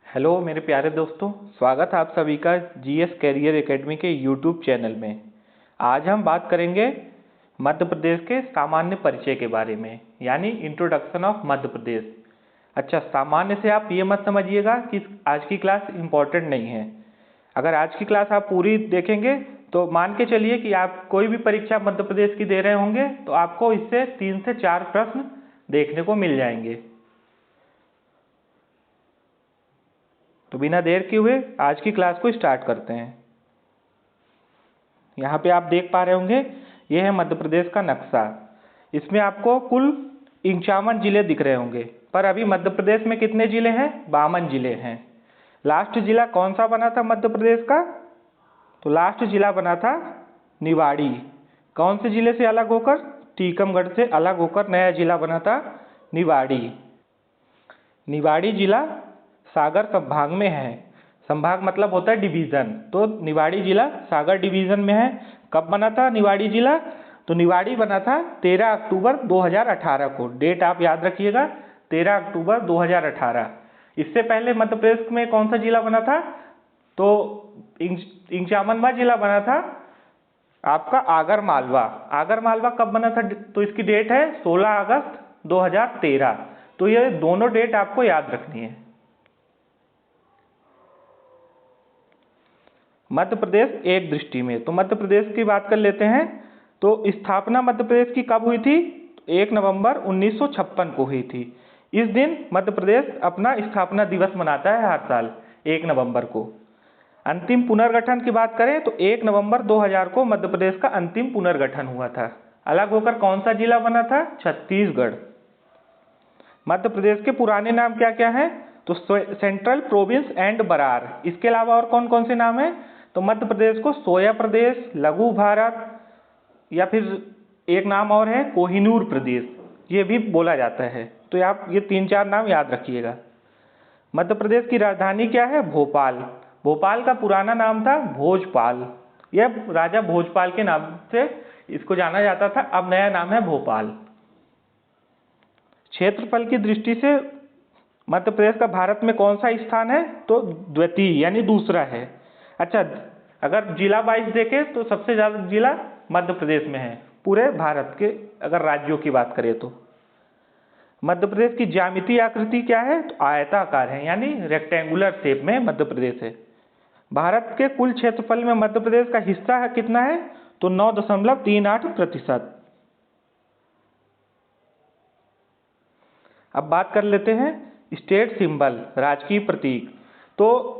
Hello मेरे प्यारे दोस्तों, स्वागत है आप सभी का जीएस कैरियर एकेडमी के यूट्यूब चैनल में। आज हम बात करेंगे मध्य प्रदेश के सामान्य परिचय के बारे में, यानी इंट्रोडक्शन ऑफ मध्य प्रदेश। अच्छा, सामान्य से आप ये मत समझिएगा कि आज की क्लास इम्पोर्टेंट नहीं है। अगर आज की क्लास आप पूरी देखेंगे तो मान के चलिए कि आप कोई भी परीक्षा मध्य प्रदेश की दे रहे होंगे तो आपको इससे 3 से 4 प्रश्न देखने को मिल जाएंगे। तो बिना देर किए हुए आज की क्लास को स्टार्ट करते हैं। यहाँ पे आप देख पा रहे होंगे, ये है मध्य प्रदेश का नक्शा। इसमें आपको कुल 51 जिले दिख रहे होंगे, पर अभी मध्य प्रदेश में कितने जिले हैं? 52 जिले हैं। लास्ट जिला कौन सा बना था मध्य प्रदेश का? तो लास्ट जिला बना था निवाड़ी। कौन से जिले से अलग होकर? टीकमगढ़ से अलग होकर नया जिला बना था निवाड़ी। निवाड़ी जिला सागर संभाग में है। संभाग मतलब होता है डिवीज़न, तो निवाड़ी जिला सागर डिवीज़न में है। कब बना था निवाड़ी जिला? तो निवाड़ी बना था 13 अक्टूबर 2018 को। डेट आप याद रखिएगा, 13 अक्टूबर 2018। इससे पहले मध्य प्रदेश में कौन सा जिला बना था? तो 51वां जिला बना था आपका आगर मालवा। आगर मालवा कब बना था? तो इसकी डेट है 16 अगस्त 2013। तो ये दोनों डेट आपको याद रखनी है। मध्य प्रदेश एक दृष्टि में, तो मध्य प्रदेश की बात कर लेते हैं। तो स्थापना मध्य प्रदेश की कब हुई थी? 1 नवंबर 1956 को हुई थी। इस दिन मध्य प्रदेश अपना स्थापना दिवस मनाता है हर साल 1 नवंबर को। अंतिम पुनर्गठन की बात करें तो 1 नवंबर 2000 को मध्य प्रदेश का अंतिम पुनर्गठन हुआ था। अलग होकर कौन सा जिला बना था? छत्तीसगढ़। मध्य प्रदेश के पुराने नाम क्या क्या हैं? तो सेंट्रल प्रोविंस एंड बरार। इसके अलावा और कौन कौन से नाम हैं? तो मध्य प्रदेश को सोया प्रदेश, लघु भारत, या फिर एक नाम और है कोहिनूर प्रदेश, ये भी बोला जाता है। तो आप ये 3-4 नाम याद रखिएगा। मध्य प्रदेश की राजधानी क्या है? भोपाल। भोपाल का पुराना नाम था भोजपाल। यह राजा भोजपाल के नाम से इसको जाना जाता था, अब नया नाम है भोपाल। क्षेत्रफल की दृष्टि से मध्य प्रदेश का भारत में कौन सा स्थान है? तो द्वितीय, यानी दूसरा है। अच्छा, अगर जिला वाइज देखें तो सबसे ज़्यादा जिला मध्य प्रदेश में है पूरे भारत के, अगर राज्यों की बात करें तो। मध्य प्रदेश की ज्यामितीय आकृति क्या है? तो आयताकार है, यानी रेक्टेंगुलर शेप में मध्य प्रदेश है। भारत के कुल क्षेत्रफल में मध्य प्रदेश का हिस्सा है कितना है? तो 9.38%। अब बात कर लेते हैं स्टेट सिंबल, राजकीय प्रतीक। तो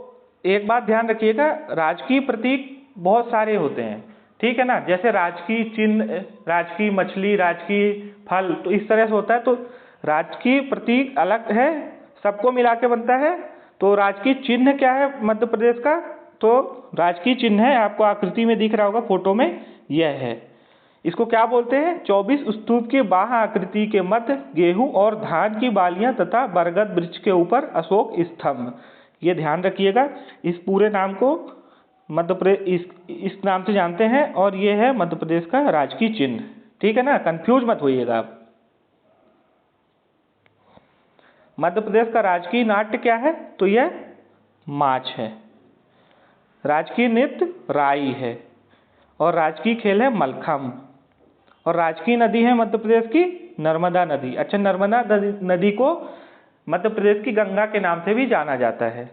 एक बात ध्यान रखिएगा, राजकीय प्रतीक बहुत सारे होते हैं, ठीक है ना। जैसे राजकीय चिन्ह, राजकीय मछली, राजकीय फल, तो इस तरह से होता है। तो राजकीय प्रतीक अलग है, सबको मिला के बनता है। तो राजकीय चिन्ह क्या है मध्य प्रदेश का? तो राजकीय चिन्ह है, आपको आकृति में दिख रहा होगा फोटो में, यह है। इसको क्या बोलते हैं? 24 स्तूप की बाह आकृति के मध्य गेहूं और धान की बालियां तथा बरगद वृक्ष के ऊपर अशोक स्तंभ। ये ध्यान रखिएगा, इस पूरे नाम को मध्य प्रदेश इस नाम से जानते हैं, और ये है मध्य प्रदेश का राजकीय चिन्ह, ठीक है ना। कंफ्यूज मत होइएगा आप। मध्य प्रदेश का राजकीय नाट्य क्या है? तो यह माच है। राजकीय नृत्य राई है, और राजकीय खेल है मलखम। और राजकीय नदी है मध्य प्रदेश की नर्मदा नदी। अच्छा, नर्मदा नदी को मध्य प्रदेश की गंगा के नाम से भी जाना जाता है।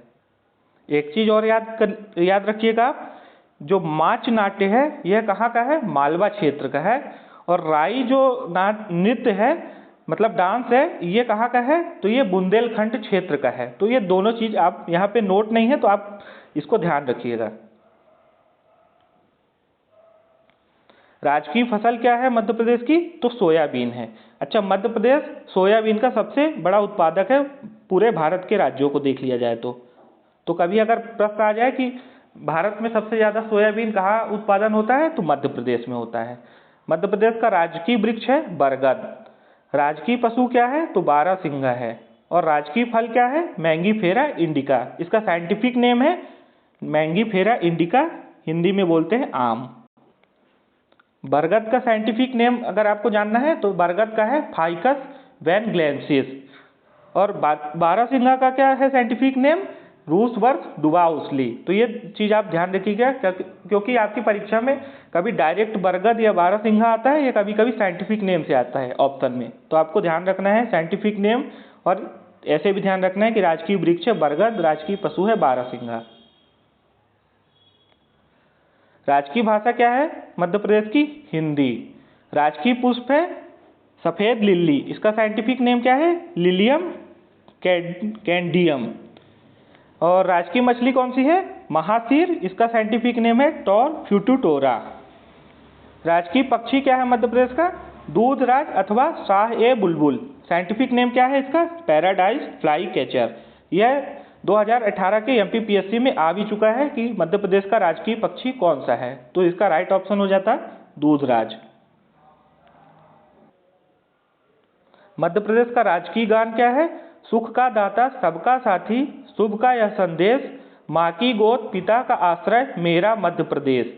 एक चीज और याद रखिएगा आप, जो माच नाट्य है यह कहाँ का है? मालवा क्षेत्र का है। और राई जो नृत्य है, मतलब डांस है, ये कहाँ का है? तो ये बुंदेलखंड क्षेत्र का है। तो ये दोनों चीज आप यहाँ पे नोट नहीं है, तो आप इसको ध्यान रखिएगा। राजकीय फसल क्या है मध्य प्रदेश की? तो सोयाबीन है। अच्छा, मध्य प्रदेश सोयाबीन का सबसे बड़ा उत्पादक है पूरे भारत के राज्यों को देख लिया जाए तो कभी अगर प्रश्न आ जाए कि भारत में सबसे ज़्यादा सोयाबीन कहाँ उत्पादन होता है, तो मध्य प्रदेश में होता है। मध्य प्रदेश का राजकीय वृक्ष है बरगद। राजकीय पशु क्या है? तो बारहसिंगा है। और राजकीय फल क्या है? Mangifera indica. इसका साइंटिफिक नेम है मैंगीफेरा इंडिका, हिंदी में बोलते हैं आम। बरगद का साइंटिफिक नेम अगर आपको जानना है तो बरगद का है फाइकस वैनग्लेंसिस। और बारहसिंगा का क्या है साइंटिफिक नेम? रूस वर्ष डुबाउसली। तो ये चीज़ आप ध्यान रखिएगा क्योंकि आपकी परीक्षा में कभी डायरेक्ट बरगद या बारहसिंघा आता है या कभी कभी साइंटिफिक नेम से आता है ऑप्शन में। तो आपको ध्यान रखना है साइंटिफिक नेम, और ऐसे भी ध्यान रखना है कि राजकीय वृक्ष है बरगद, राजकीय पशु है बारहसिंघा। राजकीय भाषा क्या है मध्य प्रदेश की? हिंदी। राजकीय पुष्प है सफ़ेद लिली, इसका साइंटिफिक नेम क्या है? लिलियम कैंडियम। और राजकीय मछली कौन सी है? महासीर, इसका साइंटिफिक नेम है टॉरफ्यूटोरा। राजकीय पक्षी क्या है मध्य प्रदेश का? दूधराज अथवा शाह-ए-बुलबुल। साइंटिफिक नेम क्या है इसका? Paradise fly catcher. यह 2018 के MPPSC में आ भी चुका है कि मध्य प्रदेश का राजकीय पक्षी कौन सा है, तो इसका राइट ऑप्शन हो जाता दूधराज। मध्य प्रदेश का राजकीय गान क्या है? सुख का दाता सबका साथी, शुभ का यह संदेश, माँ की गोद पिता का आश्रय मेरा मध्य प्रदेश।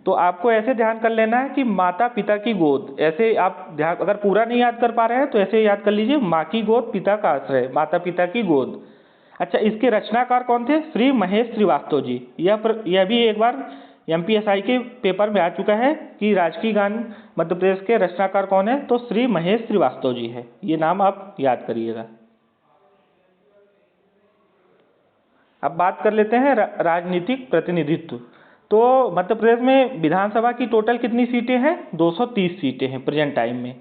तो आपको ऐसे ध्यान कर लेना है कि माता पिता की गोद, ऐसे आप ध्यान, अगर पूरा नहीं याद कर पा रहे हैं तो ऐसे याद कर लीजिए, माँ की गोद पिता का आश्रय, माता पिता की गोद। अच्छा, इसके रचनाकार कौन थे? श्री महेश श्रीवास्तव जी। यह भी एक बार MPSI के पेपर में आ चुका है कि राजकीय गान मध्य प्रदेश के रचनाकार कौन है, तो श्री महेश श्रीवास्तव जी है। ये नाम आप याद करिएगा। अब बात कर लेते हैं राजनीतिक प्रतिनिधित्व। तो मध्य प्रदेश में विधानसभा की टोटल कितनी सीटें हैं? 230 सीटें हैं प्रेजेंट टाइम में।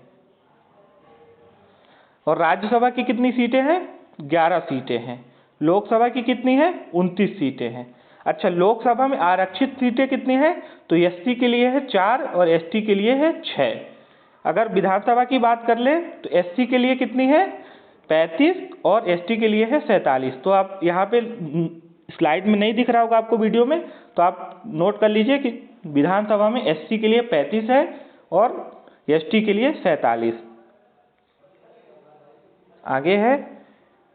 और राज्यसभा की कितनी सीटें हैं? 11 सीटें हैं। लोकसभा की कितनी है? 29 सीटें हैं। अच्छा, लोकसभा में आरक्षित सीटें कितनी हैं? तो SC के लिए है 4 और ST के लिए है 6। अगर विधानसभा की बात कर ले तो SC के लिए कितनी है? 35 और ST के लिए है 47। तो आप यहाँ पे स्लाइड में नहीं दिख रहा होगा आपको वीडियो में, तो आप नोट कर लीजिए कि विधानसभा में SC के लिए 35 है और ST के लिए 47। आगे है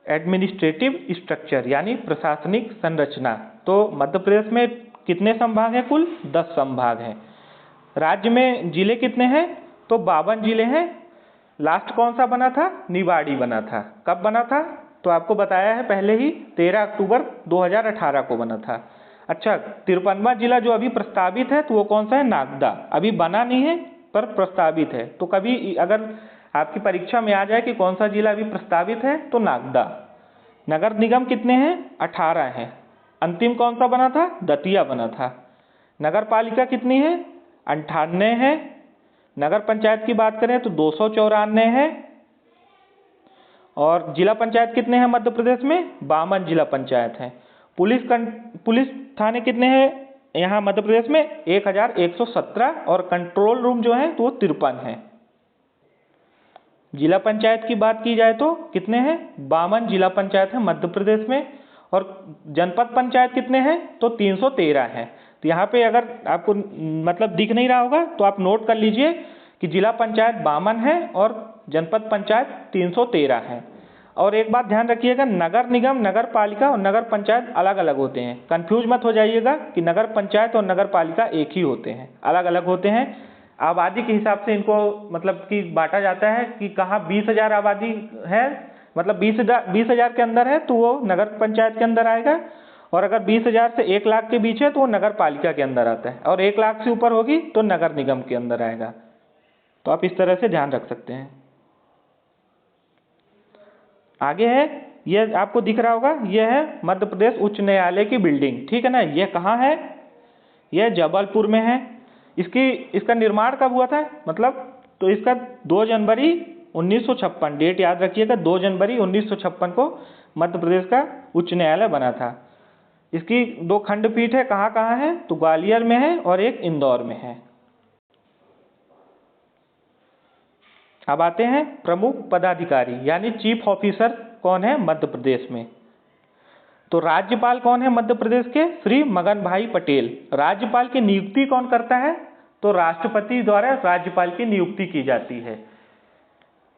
एडमिनिस्ट्रेटिव स्ट्रक्चर यानी प्रशासनिक संरचना। तो मध्य प्रदेश में कितने संभाग हैं? कुल 10 संभाग हैं। राज्य में जिले कितने हैं? तो 52 जिले हैं। लास्ट कौन सा बना था? निवाड़ी बना था। कब बना था? तो आपको बताया है पहले ही, 13 अक्टूबर 2018 को बना था। अच्छा, 53वां जिला जो अभी प्रस्तावित है तो वो कौन सा है? नागदा। अभी बना नहीं है पर प्रस्तावित है। तो कभी अगर आपकी परीक्षा में आ जाए कि कौन सा जिला अभी प्रस्तावित है तो नागदा। नगर निगम कितने हैं? 18 हैं। अंतिम कौन सा बना था? दतिया बना था। नगर पालिका कितनी है? 98 है। नगर पंचायत की बात करें तो 294 है। और जिला पंचायत कितने हैं मध्य प्रदेश में? 52 जिला पंचायत हैं। पुलिस थाने कितने हैं यहाँ मध्य प्रदेश में? 1117। और कंट्रोल रूम जो है तो वो 53 है। जिला पंचायत की बात की जाए तो कितने हैं? 52 जिला पंचायत है मध्य प्रदेश में। और जनपद पंचायत कितने हैं? तो 313 हैं। तो यहाँ पे अगर आपको मतलब दिख नहीं रहा होगा तो आप नोट कर लीजिए कि जिला पंचायत 52 है और जनपद पंचायत 313 है। और एक बात ध्यान रखिएगा, नगर निगम, नगर पालिका और नगर पंचायत अलग अलग होते हैं। कंफ्यूज मत हो जाइएगा कि नगर पंचायत और नगर पालिका एक ही होते हैं, अलग अलग होते हैं। आबादी के हिसाब से इनको मतलब कि बांटा जाता है कि कहाँ 20,000 आबादी है, मतलब 20,000 के अंदर है तो वो नगर पंचायत के अंदर आएगा। और अगर 20,000 से 1 लाख के बीच है तो वो नगर पालिका के अंदर आता है। और 1 लाख से ऊपर होगी तो नगर निगम के अंदर आएगा। तो आप इस तरह से ध्यान रख सकते हैं। आगे है, यह आपको दिख रहा होगा, यह है मध्य प्रदेश उच्च न्यायालय की बिल्डिंग, ठीक है ना। यह कहाँ है? यह जबलपुर में है। इसका निर्माण कब हुआ था? मतलब तो इसका 2 जनवरी 1956, डेट याद रखिएगा, 2 जनवरी 1956 को मध्य प्रदेश का उच्च न्यायालय बना था। इसकी 2 खंडपीठ है, कहाँ कहाँ है? तो ग्वालियर में है और एक इंदौर में है। अब आते हैं प्रमुख पदाधिकारी यानी चीफ ऑफिसर कौन है मध्य प्रदेश में। तो राज्यपाल कौन है मध्य प्रदेश के? श्री मगन भाई पटेल। राज्यपाल की नियुक्ति कौन करता है? तो राष्ट्रपति द्वारा राज्यपाल की नियुक्ति की जाती है।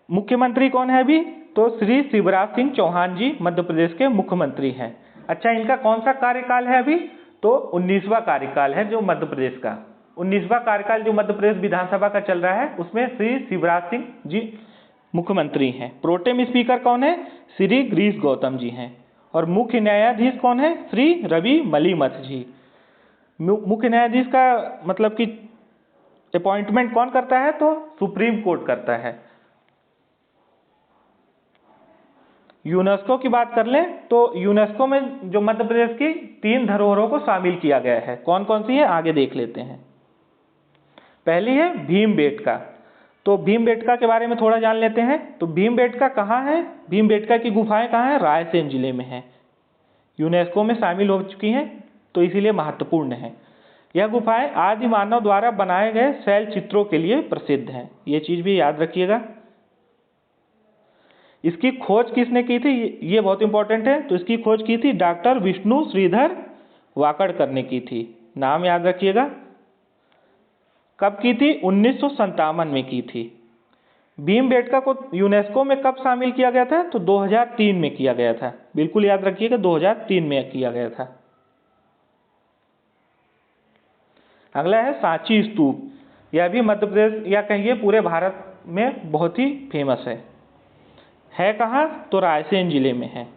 मुख्यमंत्री कौन है अभी? तो श्री शिवराज सिंह चौहान जी मध्य प्रदेश के मुख्यमंत्री हैं। अच्छा, इनका कौन सा कार्यकाल है अभी? तो 19वां कार्यकाल है जो मध्य प्रदेश का 19वां कार्यकाल जो मध्य प्रदेश विधानसभा का चल रहा है, उसमें श्री शिवराज सिंह जी मुख्यमंत्री हैं। प्रोटेम स्पीकर कौन है? श्री गिरीश गौतम जी हैं। और मुख्य न्यायाधीश कौन है? श्री रवि मलिमथ जी। मुख्य न्यायाधीश का मतलब कि अपॉइंटमेंट कौन करता है? तो सुप्रीम कोर्ट करता है। यूनेस्को की बात कर लें तो यूनेस्को में जो मध्य प्रदेश की 3 धरोहरों को शामिल किया गया है, कौन कौन सी है आगे देख लेते हैं। पहली है भीमबेटका। तो भीमबेटका के बारे में थोड़ा जान लेते हैं। तो भीमबेटका कहाँ है? भीमबेटका की गुफाएं कहाँ हैं? रायसेन जिले में है। यूनेस्को में शामिल हो चुकी हैं तो इसीलिए महत्वपूर्ण है। यह गुफाएं आदि मानव द्वारा बनाए गए शैल चित्रों के लिए प्रसिद्ध हैं, ये चीज भी याद रखिएगा। इसकी खोज किसने की थी? ये बहुत इंपॉर्टेंट है। तो इसकी खोज की थी डॉक्टर विष्णु श्रीधर वाकड़कर ने की थी, नाम याद रखिएगा। कब की थी? 1957 में की थी। भीमबेटका को यूनेस्को में कब शामिल किया गया था? तो 2003 में किया गया था, बिल्कुल याद रखिएगा 2003 में किया गया था। अगला है सांची स्तूप। यह भी मध्य प्रदेश या कहिए पूरे भारत में बहुत ही फेमस है कहाँ? तो रायसेन जिले में है।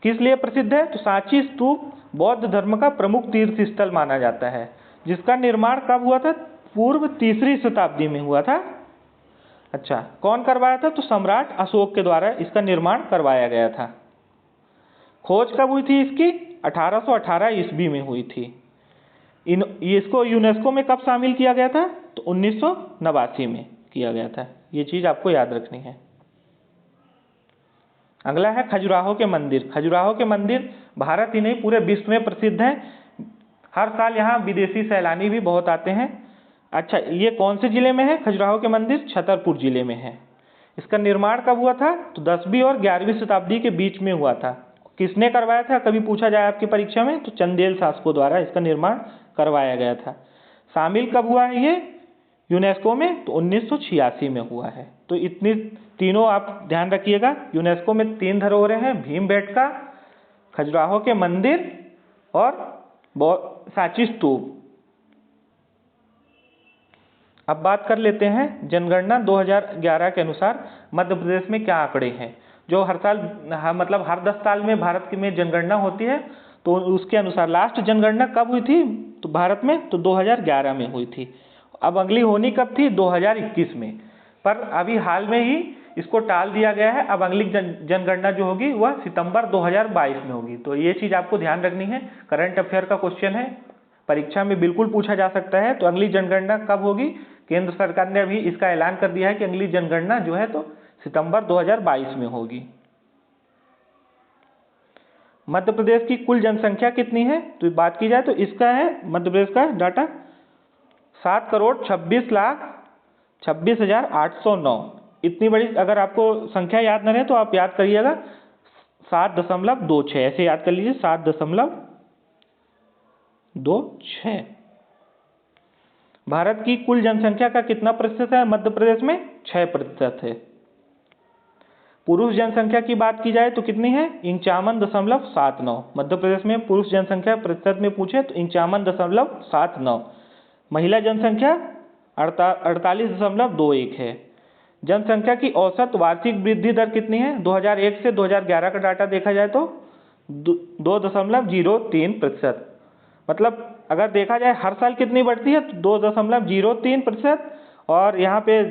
किस लिए प्रसिद्ध है? तो सांची स्तूप बौद्ध धर्म का प्रमुख तीर्थ स्थल माना जाता है, जिसका निर्माण कब हुआ था? पूर्व 3री शताब्दी में हुआ था। अच्छा, कौन करवाया था? तो सम्राट अशोक के द्वारा इसका निर्माण करवाया गया था। खोज कब हुई थी इसकी? 1818 ईस्वी में हुई थी। इसको यूनेस्को में कब शामिल किया गया था? तो 1989 में किया गया था। ये चीज आपको याद रखनी है। अगला है खजुराहो के मंदिर। खजुराहो के मंदिर भारत ही नहीं पूरे विश्व में प्रसिद्ध है। हर साल यहाँ विदेशी सैलानी भी बहुत आते हैं। अच्छा, ये कौन से जिले में है? खजुराहो के मंदिर छतरपुर जिले में है। इसका निर्माण कब हुआ था? तो 10वीं और 11वीं शताब्दी के बीच में हुआ था। किसने करवाया था? कभी पूछा जाए आपकी परीक्षा में तो चंदेल शासकों द्वारा इसका निर्माण करवाया गया था। शामिल कब हुआ है ये यूनेस्को में? तो 1986 में हुआ है। तो इतनी तीनों आप ध्यान रखिएगा। यूनेस्को में 3 धरोहरें हैं, भीमबेटका, खजुराहो के मंदिर और सांची स्तूप। अब बात कर लेते हैं जनगणना 2011 के अनुसार मध्य प्रदेश में क्या आंकड़े हैं। जो हर साल मतलब हर 10 साल में भारत में जनगणना होती है, तो उसके अनुसार लास्ट जनगणना कब हुई थी तो भारत में? तो 2011 में हुई थी। अब अगली होनी कब थी? 2021 में। पर अभी हाल में ही इसको टाल दिया गया है। अब अगली जनगणना जो होगी वह सितंबर 2022 में होगी। तो ये चीज़ आपको ध्यान रखनी है। करंट अफेयर का क्वेश्चन है, परीक्षा में बिल्कुल पूछा जा सकता है। तो अगली जनगणना कब होगी? केंद्र सरकार ने अभी इसका ऐलान कर दिया है कि अगली जनगणना जो है तो सितंबर 2022 में होगी। मध्य प्रदेश की कुल जनसंख्या कितनी है? तो बात की जाए तो इसका है मध्य प्रदेश का डाटा 7,26,26,809। इतनी बड़ी अगर आपको संख्या याद न रहे तो आप याद करिएगा 7.26, ऐसे याद कर लीजिए 7.26। भारत की कुल जनसंख्या का कितना प्रतिशत है मध्य प्रदेश में? 6% है। पुरुष जनसंख्या की बात की जाए तो कितनी है? 51.79। मध्य प्रदेश में पुरुष जनसंख्या प्रतिशत में पूछे तो 51.79। महिला जनसंख्या 48.21 है। जनसंख्या की औसत वार्षिक वृद्धि दर कितनी है? 2001 से 2011 का डाटा देखा जाए तो 2.03%। मतलब अगर देखा जाए हर साल कितनी बढ़ती है तो 2.03%। और यहाँ पे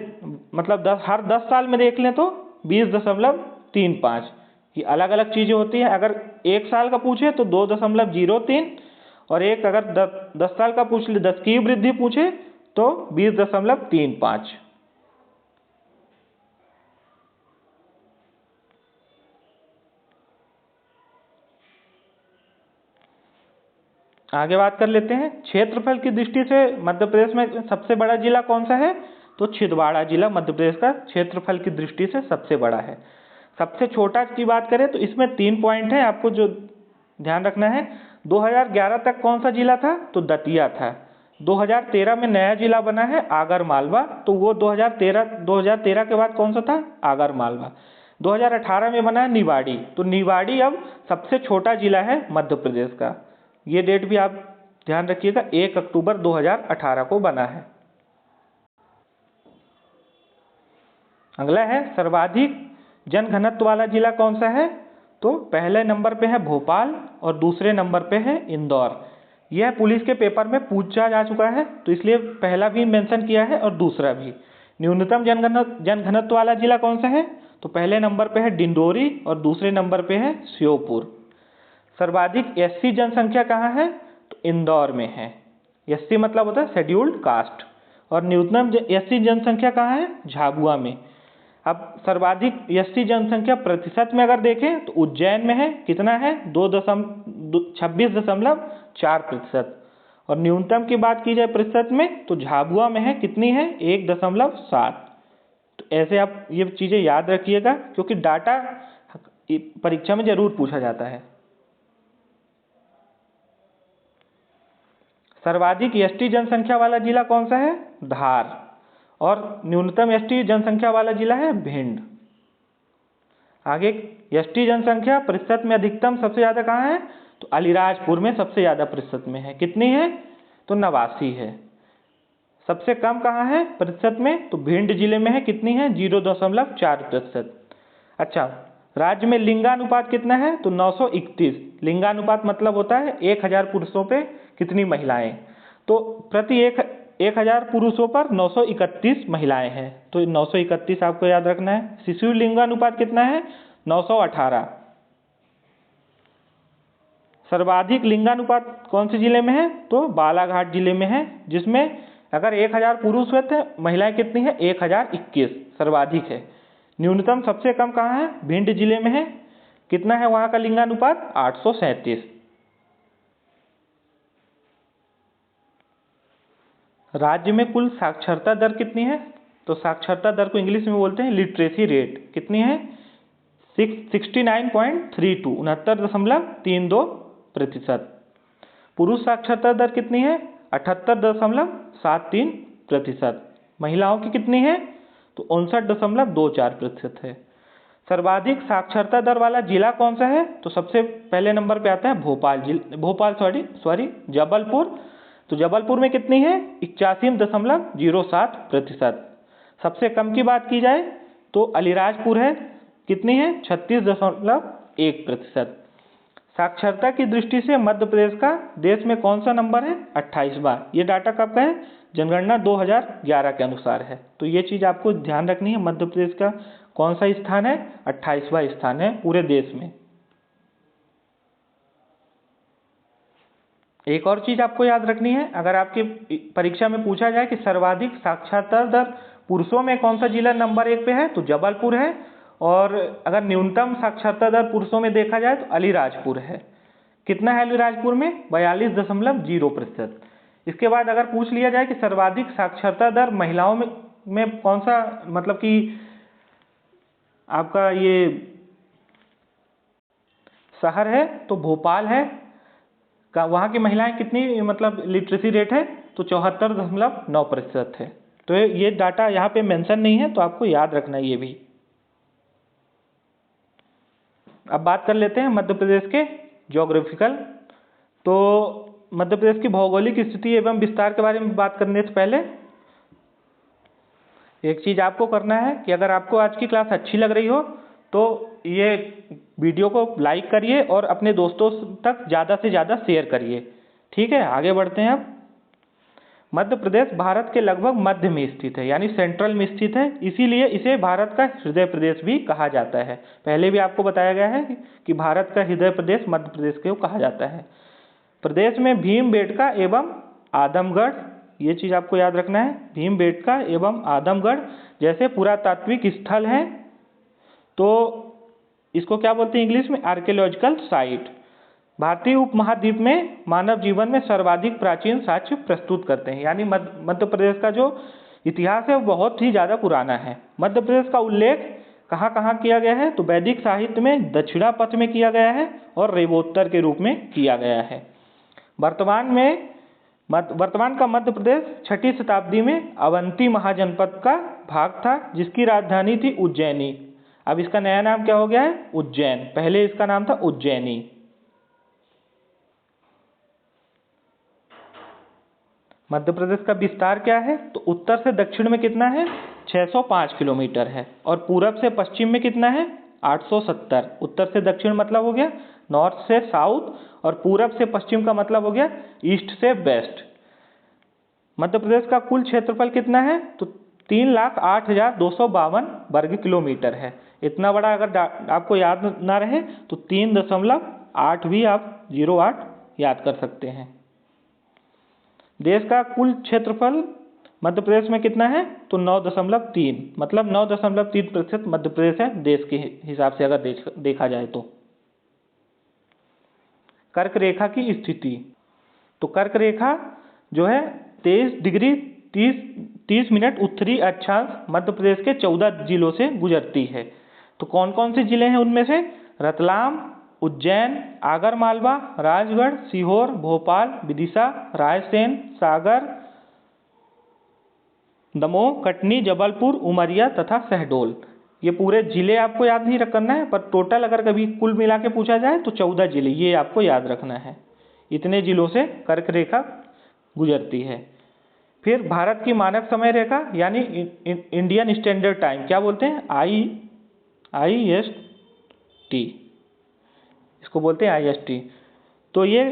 मतलब हर 10 साल में देख लें तो 20.35। ये अलग अलग चीज़ें होती हैं। अगर 1 साल का पूछे तो 2.03 और एक अगर 10 साल का पूछ ले 10 की वृद्धि पूछे तो 20.35। आगे बात कर लेते हैं क्षेत्रफल की दृष्टि से मध्य प्रदेश में सबसे बड़ा जिला कौन सा है? तो छिंदवाड़ा जिला मध्य प्रदेश का क्षेत्रफल की दृष्टि से सबसे बड़ा है। सबसे छोटा की बात करें तो इसमें 3 पॉइंट है, आपको जो ध्यान रखना है। 2011 तक कौन सा जिला था? तो दतिया था। 2013 में नया जिला बना है आगर मालवा, तो वो 2013 के बाद कौन सा था? आगर मालवा। 2018 में बना है निवाड़ी, तो निवाड़ी अब सबसे छोटा जिला है मध्य प्रदेश का। ये डेट भी आप ध्यान रखिएगा, 1 अक्टूबर 2018 को बना है। अगला है सर्वाधिक जनघनत्व वाला जिला कौन सा है? तो पहले नंबर पे है भोपाल और दूसरे नंबर पे है इंदौर। यह पुलिस के पेपर में पूछा जा चुका है, तो इसलिए पहला भी मेंशन किया है और दूसरा भी। न्यूनतम जनघनत्व वाला जिला कौन सा है? तो पहले नंबर पे है डिंडोरी और दूसरे नंबर पे है श्योपुर। सर्वाधिक एससी जनसंख्या कहाँ है? तो इंदौर में है। एससी मतलब होता है शेड्यूल्ड कास्ट। और न्यूनतम एससी जनसंख्या कहाँ है? झाबुआ में। अब सर्वाधिक एससी जनसंख्या प्रतिशत में अगर देखें तो उज्जैन में है। कितना है? 26.4%। और न्यूनतम की बात की जाए प्रतिशत में तो झाबुआ में है। कितनी है? 1.7। तो ऐसे आप ये चीज़ें याद रखिएगा, क्योंकि डाटा परीक्षा में जरूर पूछा जाता है। सर्वाधिक एसटी जनसंख्या वाला जिला कौन सा है? धार। और न्यूनतम एसटी जनसंख्या वाला जिला है भिंड। आगे एसटी जनसंख्या प्रतिशत में अधिकतम सबसे ज़्यादा कहाँ है? तो अलीराजपुर में सबसे ज़्यादा प्रतिशत में है। कितनी है? तो 89 है। सबसे कम कहाँ है प्रतिशत में? तो भिंड जिले में है। कितनी है? 0.4%। अच्छा, राज्य में लिंगानुपात कितना है? तो 931। लिंगानुपात मतलब होता है 1000 पुरुषों पे कितनी महिलाएं। तो प्रति 1000 पुरुषों पर 931 महिलाएं हैं। तो 931 आपको याद रखना है। शिशु लिंगानुपात कितना है? 918। सर्वाधिक लिंगानुपात कौन से जिले में है? तो बालाघाट जिले में है, जिसमें अगर 1000 पुरुष हुए थे, महिलाएं कितनी है? 1021 सर्वाधिक है। न्यूनतम सबसे कम कहाँ है? भिंड जिले में है। कितना है वहाँ का लिंगानुपात? 837। राज्य में कुल साक्षरता दर कितनी है? तो साक्षरता दर को इंग्लिश में बोलते हैं लिटरेसी रेट। कितनी है? 69.32, 69.32%। पुरुष साक्षरता दर कितनी है? 78.73%। महिलाओं की कितनी है? तो 59.24% है। सर्वाधिक साक्षरता दर वाला जिला कौन सा है? तो सबसे पहले नंबर पे आता है जबलपुर। तो जबलपुर में कितनी है? 81.07%। सबसे कम की बात की जाए तो अलीराजपुर है। कितनी है? 36.1%। साक्षरता की दृष्टि से मध्य प्रदेश का देश में कौन सा नंबर है? 28वां। ये डाटा कब का है? जनगणना 2011 के अनुसार है। तो ये चीज़ आपको ध्यान रखनी है। मध्य प्रदेश का कौन सा स्थान है? 28वां स्थान है पूरे देश में। एक और चीज़ आपको याद रखनी है, अगर आपकी परीक्षा में पूछा जाए कि सर्वाधिक साक्षरता दर पुरुषों में कौन सा जिला नंबर 1 पे है, तो जबलपुर है। और अगर न्यूनतम साक्षरता दर पुरुषों में देखा जाए तो अलीराजपुर है। कितना है अलीराजपुर में? 42.0%। इसके बाद अगर पूछ लिया जाए कि सर्वाधिक साक्षरता दर महिलाओं में कौन सा, मतलब कि आपका ये शहर है, तो भोपाल है। वहाँ की महिलाएं कितनी, मतलब लिटरेसी रेट है? तो 74.9% है। तो ये डाटा यहाँ पे मेंशन नहीं है, तो आपको याद रखना है ये भी। अब बात कर लेते हैं मध्य प्रदेश के ज्योग्राफिकल। तो मध्य प्रदेश की भौगोलिक स्थिति एवं विस्तार के बारे में बात करने से पहले एक चीज़ आपको करना है कि अगर आपको आज की क्लास अच्छी लग रही हो तो ये वीडियो को लाइक करिए और अपने दोस्तों तक ज़्यादा से ज़्यादा शेयर करिए। ठीक है, आगे बढ़ते हैं अब। मध्य प्रदेश भारत के लगभग मध्य में स्थित है, यानी सेंट्रल में स्थित है। इसीलिए इसे भारत का हृदय प्रदेश भी कहा जाता है। पहले भी आपको बताया गया है कि भारत का हृदय प्रदेश मध्य प्रदेश को कहा जाता है। प्रदेश में भीमबेटका एवं आदमगढ़, ये चीज़ आपको याद रखना है, भीमबेटका एवं आदमगढ़ जैसे पुरातात्विक स्थल हैं। तो इसको क्या बोलते हैं इंग्लिश में? Archaeological site. भारतीय उपमहाद्वीप में मानव जीवन में सर्वाधिक प्राचीन साक्ष्य प्रस्तुत करते हैं। यानी मध्य प्रदेश का जो इतिहास है वो बहुत ही ज़्यादा पुराना है। मध्य प्रदेश का उल्लेख कहाँ कहाँ किया गया है? तो वैदिक साहित्य में दक्षिणापथ में किया गया है और रेवोत्तर के रूप में किया गया है। वर्तमान का मध्य प्रदेश 6ठी शताब्दी में अवंती महाजनपद का भाग था, जिसकी राजधानी थी उज्जैनी। अब इसका नया नाम क्या हो गया है? उज्जैन। पहले इसका नाम था उज्जैनी। मध्य प्रदेश का विस्तार क्या है? तो उत्तर से दक्षिण में कितना है? 605 किलोमीटर है। और पूरब से पश्चिम में कितना है? 870। उत्तर से दक्षिण मतलब हो गया नॉर्थ से साउथ, और पूरब से पश्चिम का मतलब हो गया ईस्ट से वेस्ट। मध्य प्रदेश का कुल क्षेत्रफल कितना है? तो 3,08,252 वर्ग किलोमीटर है। इतना बड़ा अगर आपको याद ना रहे तो 3.8 भी आप 08 याद कर सकते हैं। देश का कुल क्षेत्रफल मध्य प्रदेश में कितना है? तो 9.3, मतलब 9.3% मध्य प्रदेश है देश के हिसाब से अगर देखा जाए तो। कर्क रेखा की स्थिति, तो कर्क रेखा जो है 23 डिग्री 30 मिनट उत्तरी अक्षांश मध्य प्रदेश के 14 जिलों से गुजरती है। तो कौन कौन से जिले हैं उनमें से? रतलाम, उज्जैन, आगरमालवा, राजगढ़, सीहोर, भोपाल, विदिशा, रायसेन, सागर, दमोह, कटनी, जबलपुर, उमरिया तथा शहडोल। ये पूरे जिले आपको याद नहीं करना है, पर टोटल अगर कभी कुल मिला के पूछा जाए तो 14 जिले, ये आपको याद रखना है। इतने जिलों से कर्क रेखा गुजरती है। फिर भारत की मानक समय रेखा यानी इंडियन स्टैंडर्ड टाइम, क्या बोलते हैं? IST, इसको बोलते हैं IST। तो ये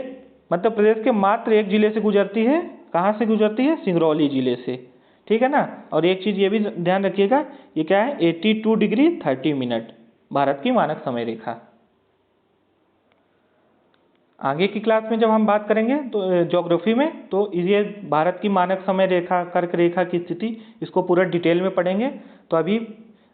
मध्य प्रदेश के मात्र एक जिले से गुजरती है। कहाँ से गुजरती है? सिंगरौली जिले से, ठीक है ना। और एक चीज़ ये भी ध्यान रखिएगा, ये क्या है? 82 डिग्री 30 मिनट भारत की मानक समय रेखा। आगे की क्लास में जब हम बात करेंगे तो ज्योग्राफी में, तो ये भारत की मानक समय रेखा, कर्क रेखा की स्थिति, इसको पूरा डिटेल में पढ़ेंगे। तो अभी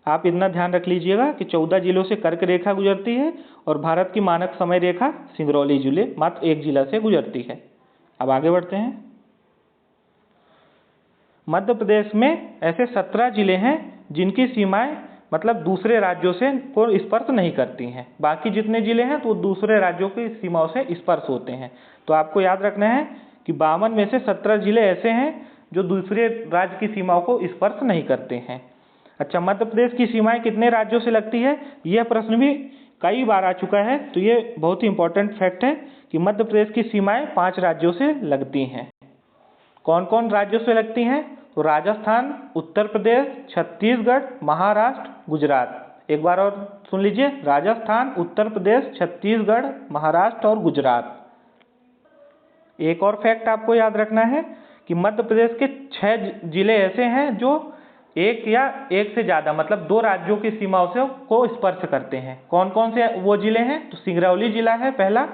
आप इतना ध्यान रख लीजिएगा कि 14 जिलों से कर्क रेखा गुजरती है और भारत की मानक समय रेखा सिंगरौली जिले मात्र एक जिला से गुजरती है। अब आगे बढ़ते हैं। मध्य प्रदेश में ऐसे 17 जिले हैं जिनकी सीमाएं मतलब दूसरे राज्यों से को स्पर्श नहीं करती हैं। बाकी जितने जिले हैं तो दूसरे राज्यों की सीमाओं से स्पर्श होते हैं। तो आपको याद रखना है कि 52 में से 17 जिले ऐसे हैं जो दूसरे राज्य की सीमाओं को स्पर्श नहीं करते हैं। अच्छा, मध्य प्रदेश की सीमाएं कितने राज्यों से लगती है? यह प्रश्न भी कई बार आ चुका है, तो ये बहुत ही इंपॉर्टेंट फैक्ट है कि मध्य प्रदेश की सीमाएं 5 राज्यों से लगती हैं। कौन कौन राज्यों से लगती हैं? तो राजस्थान, उत्तर प्रदेश, छत्तीसगढ़, महाराष्ट्र, गुजरात। एक बार और सुन लीजिए, राजस्थान, उत्तर प्रदेश, छत्तीसगढ़, महाराष्ट्र और गुजरात। एक और फैक्ट आपको याद रखना है कि मध्य प्रदेश के 6 जिले ऐसे हैं जो एक या एक से ज़्यादा मतलब 2 राज्यों की सीमाओं से को स्पर्श करते हैं। कौन कौन से वो जिले हैं? तो सिंगरौली जिला है पहला,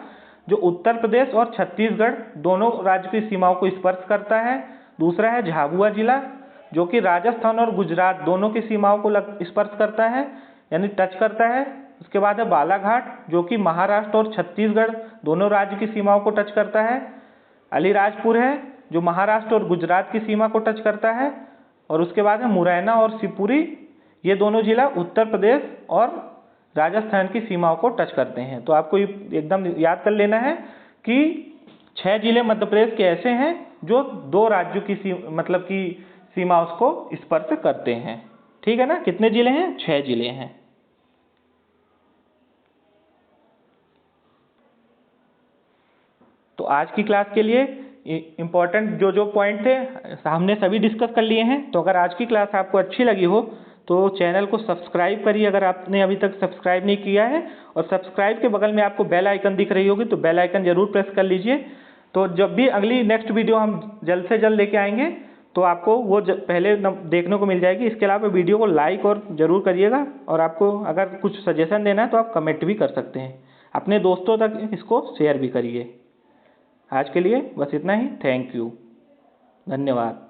जो उत्तर प्रदेश और छत्तीसगढ़ दोनों राज्य की सीमाओं को स्पर्श करता है। दूसरा है झाबुआ जिला, जो कि राजस्थान और गुजरात दोनों की सीमाओं को स्पर्श करता है यानी टच करता है। उसके बाद है बालाघाट, जो कि महाराष्ट्र और छत्तीसगढ़ दोनों राज्य की सीमाओं को टच करता है। अलीराजपुर है, जो महाराष्ट्र और गुजरात की सीमा को टच करता है। और उसके बाद है मुरैना और शिवपुरी, ये दोनों जिला उत्तर प्रदेश और राजस्थान की सीमाओं को टच करते हैं। तो आपको एकदम याद कर लेना है कि 6 जिले मध्य प्रदेश के ऐसे हैं जो 2 राज्यों की सीमाओं को स्पर्श करते हैं। ठीक है ना। कितने जिले हैं? 6 जिले हैं। तो आज की क्लास के लिए इम्पोर्टेंट जो पॉइंट थे हमने सभी डिस्कस कर लिए हैं। तो अगर आज की क्लास आपको अच्छी लगी हो तो चैनल को सब्सक्राइब करिए अगर आपने अभी तक सब्सक्राइब नहीं किया है, और सब्सक्राइब के बगल में आपको बेल आइकन दिख रही होगी तो बेल आइकन जरूर प्रेस कर लीजिए। तो जब भी अगली नेक्स्ट वीडियो हम जल्द से जल्द लेके आएंगे तो आपको वो पहले देखने को मिल जाएगी। इसके अलावा वीडियो को लाइक और ज़रूर करिएगा, और आपको अगर कुछ सजेशन देना है तो आप कमेंट भी कर सकते हैं। अपने दोस्तों तक इसको शेयर भी करिए। आज के लिए बस इतना ही। थैंक यू, धन्यवाद।